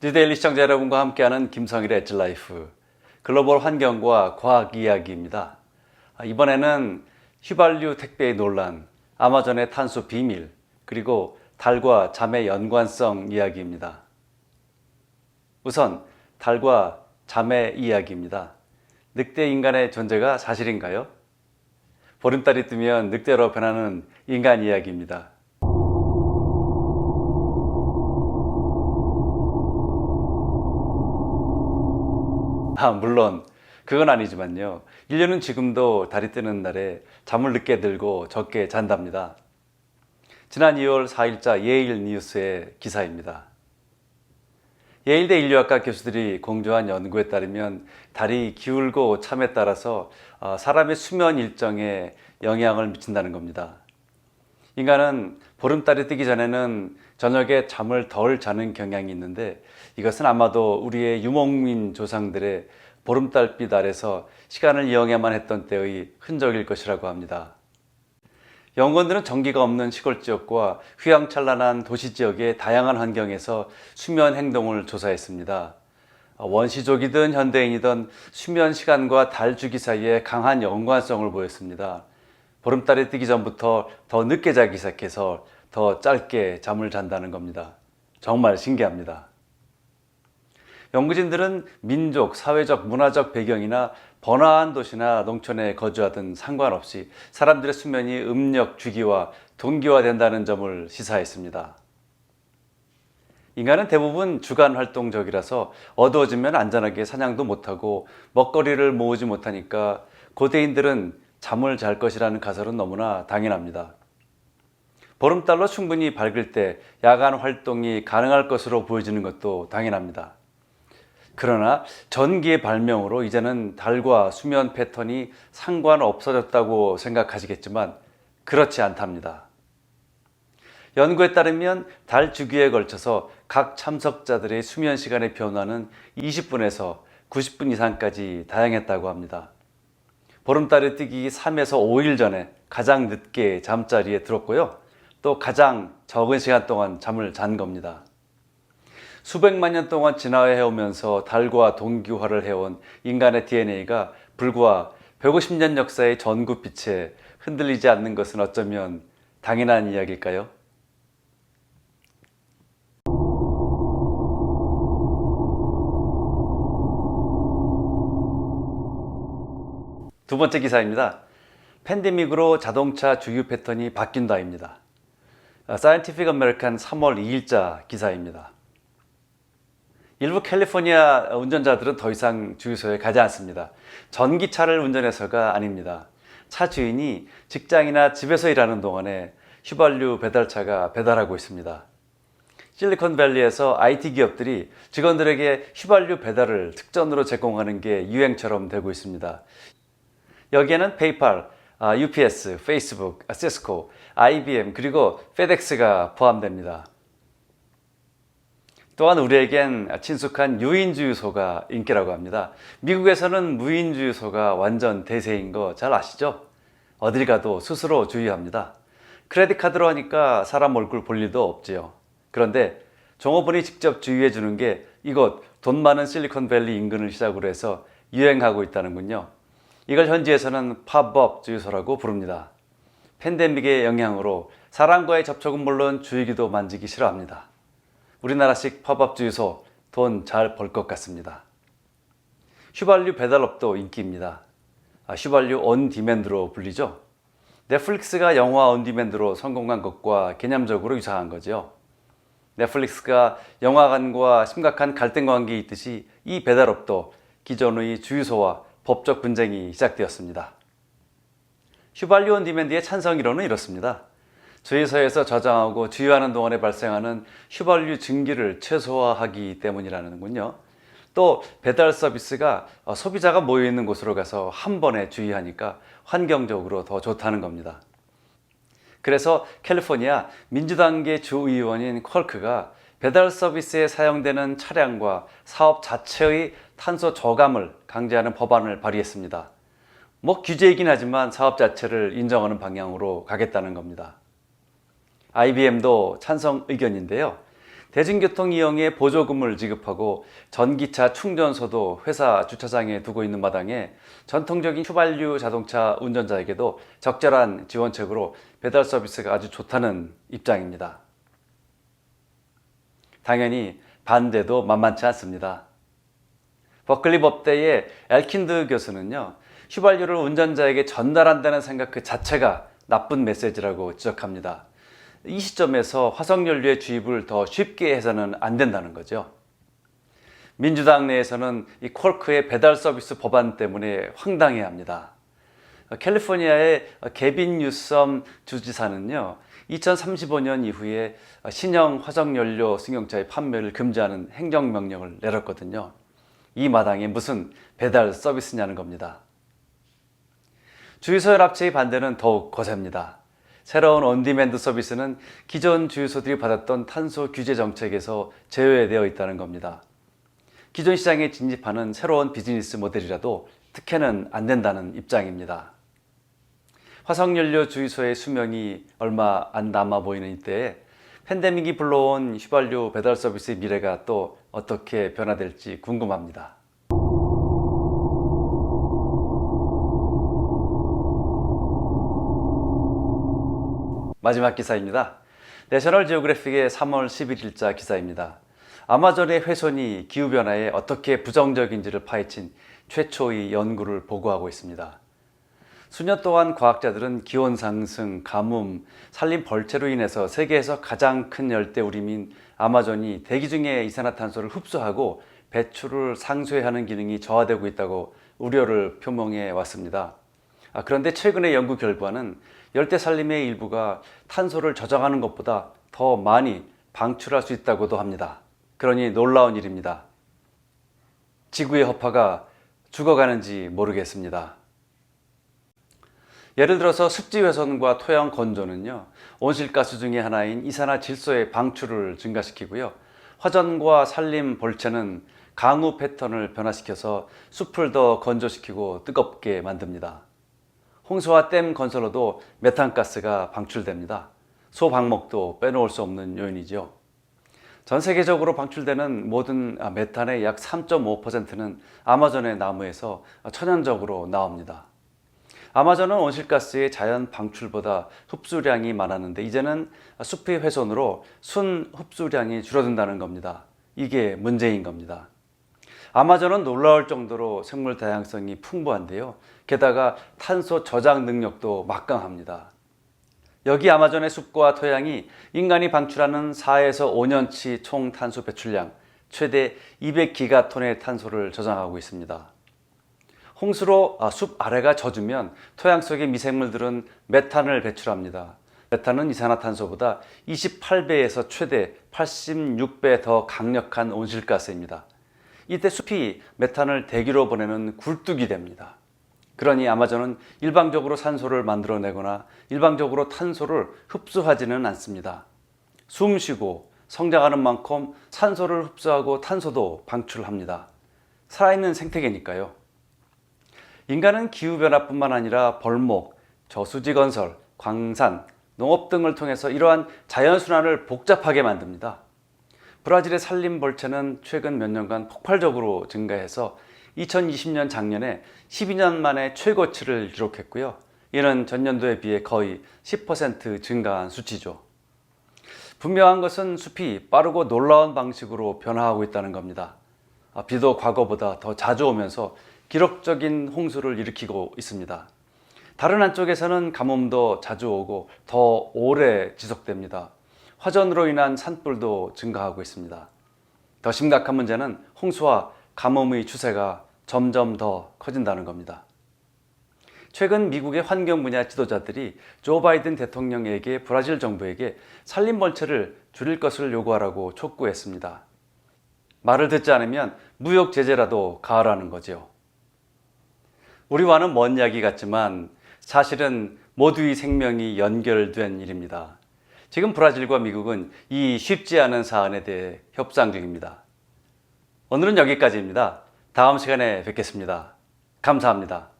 뉴데일리 시청자 여러분과 함께하는 김성일의 엣지라이프 글로벌 환경과 과학 이야기입니다. 이번에는 휘발유 택배의 논란, 아마존의 탄소 비밀, 그리고 달과 잠의 연관성 이야기입니다. 우선 달과 잠의 이야기입니다. 늑대 인간의 존재가 사실인가요? 보름달이 뜨면 늑대로 변하는 인간 이야기입니다. 물론 그건 아니지만요. 인류는 지금도 달이 뜨는 날에 잠을 늦게 들고 적게 잔답니다. 지난 2월 4일자 예일 뉴스의 기사입니다. 예일대 인류학과 교수들이 공조한 연구에 따르면 달이 기울고 참에 따라서 사람의 수면 일정에 영향을 미친다는 겁니다. 인간은 보름달이 뜨기 전에는 저녁에 잠을 덜 자는 경향이 있는데 이것은 아마도 우리의 유목민 조상들의 보름달빛 아래서 시간을 이용해야만 했던 때의 흔적일 것이라고 합니다. 연구원들은 전기가 없는 시골 지역과 휘황찬란한 도시 지역의 다양한 환경에서 수면 행동을 조사했습니다. 원시족이든 현대인이든 수면 시간과 달 주기 사이에 강한 연관성을 보였습니다. 보름달이 뜨기 전부터 더 늦게 자기 시작해서 더 짧게 잠을 잔다는 겁니다. 정말 신기합니다. 연구진들은 민족, 사회적, 문화적 배경이나 번화한 도시나 농촌에 거주하든 상관없이 사람들의 수면이 음력 주기와 동기화된다는 점을 시사했습니다. 인간은 대부분 주간 활동적이라서 어두워지면 안전하게 사냥도 못하고 먹거리를 모으지 못하니까 고대인들은 잠을 잘 것이라는 가설은 너무나 당연합니다. 보름달로 충분히 밝을 때 야간 활동이 가능할 것으로 보여지는 것도 당연합니다. 그러나 전기의 발명으로 이제는 달과 수면 패턴이 상관없어졌다고 생각하시겠지만 그렇지 않답니다. 연구에 따르면 달 주기에 걸쳐서 각 참석자들의 수면 시간의 변화는 20분에서 90분 이상까지 다양했다고 합니다. 보름달이 뜨기 3에서 5일 전에 가장 늦게 잠자리에 들었고요. 또 가장 적은 시간 동안 잠을 잔 겁니다. 수백만 년 동안 진화해오면서 달과 동기화를 해온 인간의 DNA가 불과 150년 역사의 전구빛에 흔들리지 않는 것은 어쩌면 당연한 이야기일까요? 두 번째 기사입니다. 팬데믹으로 자동차 주유 패턴이 바뀐다입니다. 사이언티픽 아메리칸 3월 2일자 기사입니다. 일부 캘리포니아 운전자들은 더 이상 주유소에 가지 않습니다. 전기차를 운전해서가 아닙니다. 차 주인이 직장이나 집에서 일하는 동안에 휘발유 배달차가 배달하고 있습니다. 실리콘밸리에서 IT 기업들이 직원들에게 휘발유 배달을 특전으로 제공하는 게 유행처럼 되고 있습니다. 여기에는 페이팔, UPS, 페이스북, 시스코, IBM 그리고 페덱스가 포함됩니다. 또한 우리에겐 친숙한 유인주유소가 인기라고 합니다. 미국에서는 무인주유소가 완전 대세인 거 잘 아시죠? 어딜 가도 스스로 주유합니다. 크레딧 카드로 하니까 사람 얼굴 볼 일도 없지요. 그런데 종업원이 직접 주유해 주는 게 이곳 돈 많은 실리콘밸리 인근을 시작으로 해서 유행하고 있다는군요. 이걸 현지에서는 팝업 주유소라고 부릅니다. 팬데믹의 영향으로 사람과의 접촉은 물론 주유기도 만지기 싫어합니다. 우리나라식 팝업 주유소 돈 잘 벌 것 같습니다. 휘발유 배달업도 인기입니다. 휘발유 온디맨드로 불리죠. 넷플릭스가 영화 온디맨드로 성공한 것과 개념적으로 유사한 거죠. 넷플릭스가 영화관과 심각한 갈등 관계에 있듯이 이 배달업도 기존의 주유소와 법적 분쟁이 시작되었습니다. 휘발유 온디맨드의 찬성 이론은 이렇습니다. 주유소에서 저장하고 주유하는 동안에 발생하는 휘발유 증기를 최소화하기 때문이라는군요. 또 배달 서비스가 소비자가 모여있는 곳으로 가서 한 번에 주유하니까 환경적으로 더 좋다는 겁니다. 그래서 캘리포니아 민주당계 주의원인 퀄크가 배달 서비스에 사용되는 차량과 사업 자체의 탄소 저감을 강제하는 법안을 발의했습니다. 규제이긴 하지만 사업 자체를 인정하는 방향으로 가겠다는 겁니다. IBM도 찬성 의견인데요. 대중교통 이용에 보조금을 지급하고 전기차 충전소도 회사 주차장에 두고 있는 마당에 전통적인 휘발유 자동차 운전자에게도 적절한 지원책으로 배달 서비스가 아주 좋다는 입장입니다. 당연히 반대도 만만치 않습니다. 버클리 법대의 엘킨드 교수는요, 휘발유를 운전자에게 전달한다는 생각 그 자체가 나쁜 메시지라고 지적합니다. 이 시점에서 화석연료의 주입을 더 쉽게 해서는 안 된다는 거죠. 민주당 내에서는 이 콜크의 배달 서비스 법안 때문에 황당해합니다. 캘리포니아의 게빈 뉴섬 주지사는요, 2035년 이후에 신형 화석연료 승용차의 판매를 금지하는 행정명령을 내렸거든요. 이 마당에 무슨 배달 서비스냐는 겁니다. 주유소 연합체의 반대는 더욱 거셉니다. 새로운 온디맨드 서비스는 기존 주유소들이 받았던 탄소 규제 정책에서 제외되어 있다는 겁니다. 기존 시장에 진입하는 새로운 비즈니스 모델이라도 특혜는 안 된다는 입장입니다. 화석연료 주유소의 수명이 얼마 안 남아 보이는 이때에 팬데믹이 불러온 휘발유 배달 서비스의 미래가 또 어떻게 변화될지 궁금합니다. 마지막 기사입니다. 내셔널 지오그래픽의 3월 11일자 기사입니다. 아마존의 훼손이 기후변화에 어떻게 부정적인지를 파헤친 최초의 연구를 보고하고 있습니다. 수년 동안 과학자들은 기온 상승, 가뭄, 산림 벌채로 인해서 세계에서 가장 큰 열대우림인 아마존이 대기 중에 이산화탄소를 흡수하고 배출을 상쇄하는 기능이 저하되고 있다고 우려를 표명해 왔습니다. 그런데 최근의 연구 결과는 열대 산림의 일부가 탄소를 저장하는 것보다 더 많이 방출할 수 있다고도 합니다. 그러니 놀라운 일입니다. 지구의 허파가 죽어가는지 모르겠습니다. 예를 들어서 습지 훼손과 토양 건조는요, 온실가스 중의 하나인 이산화질소의 방출을 증가시키고요, 화전과 산림 벌채는 강우 패턴을 변화시켜서 숲을 더 건조시키고 뜨겁게 만듭니다. 홍수와 댐 건설로도 메탄가스가 방출됩니다. 소방목도 빼놓을 수 없는 요인이죠. 전 세계적으로 방출되는 모든 메탄의 약 3.5%는 아마존의 나무에서 천연적으로 나옵니다. 아마존은 온실가스의 자연 방출보다 흡수량이 많았는데 이제는 숲의 훼손으로 순 흡수량이 줄어든다는 겁니다. 이게 문제인 겁니다. 아마존은 놀라울 정도로 생물 다양성이 풍부한데요. 게다가 탄소 저장 능력도 막강합니다. 여기 아마존의 숲과 토양이 인간이 방출하는 4에서 5년치 총 탄소 배출량 최대 200기가톤의 탄소를 저장하고 있습니다. 홍수로 숲 아래가 젖으면 토양 속의 미생물들은 메탄을 배출합니다. 메탄은 이산화탄소보다 28배에서 최대 86배 더 강력한 온실가스입니다. 이때 숲이 메탄을 대기로 보내는 굴뚝이 됩니다. 그러니 아마존은 일방적으로 산소를 만들어내거나 일방적으로 탄소를 흡수하지는 않습니다. 숨 쉬고 성장하는 만큼 산소를 흡수하고 탄소도 방출합니다. 살아있는 생태계니까요. 인간은 기후변화뿐만 아니라 벌목, 저수지 건설, 광산, 농업 등을 통해서 이러한 자연순환을 복잡하게 만듭니다. 브라질의 산림 벌채는 최근 몇 년간 폭발적으로 증가해서 2020년 작년에 12년 만에 최고치를 기록했고요. 이는 전년도에 비해 거의 10% 증가한 수치죠. 분명한 것은 숲이 빠르고 놀라운 방식으로 변화하고 있다는 겁니다. 비도 과거보다 더 자주 오면서 기록적인 홍수를 일으키고 있습니다. 다른 한쪽에서는 가뭄도 자주 오고 더 오래 지속됩니다. 화전으로 인한 산불도 증가하고 있습니다. 더 심각한 문제는 홍수와 가뭄의 추세가 점점 더 커진다는 겁니다. 최근 미국의 환경 분야 지도자들이 조 바이든 대통령에게 브라질 정부에게 산림 벌채를 줄일 것을 요구하라고 촉구했습니다. 말을 듣지 않으면 무역 제재라도 가하라는 거죠. 우리와는 먼 이야기 같지만 사실은 모두의 생명이 연결된 일입니다. 지금 브라질과 미국은 이 쉽지 않은 사안에 대해 협상 중입니다. 오늘은 여기까지입니다. 다음 시간에 뵙겠습니다. 감사합니다.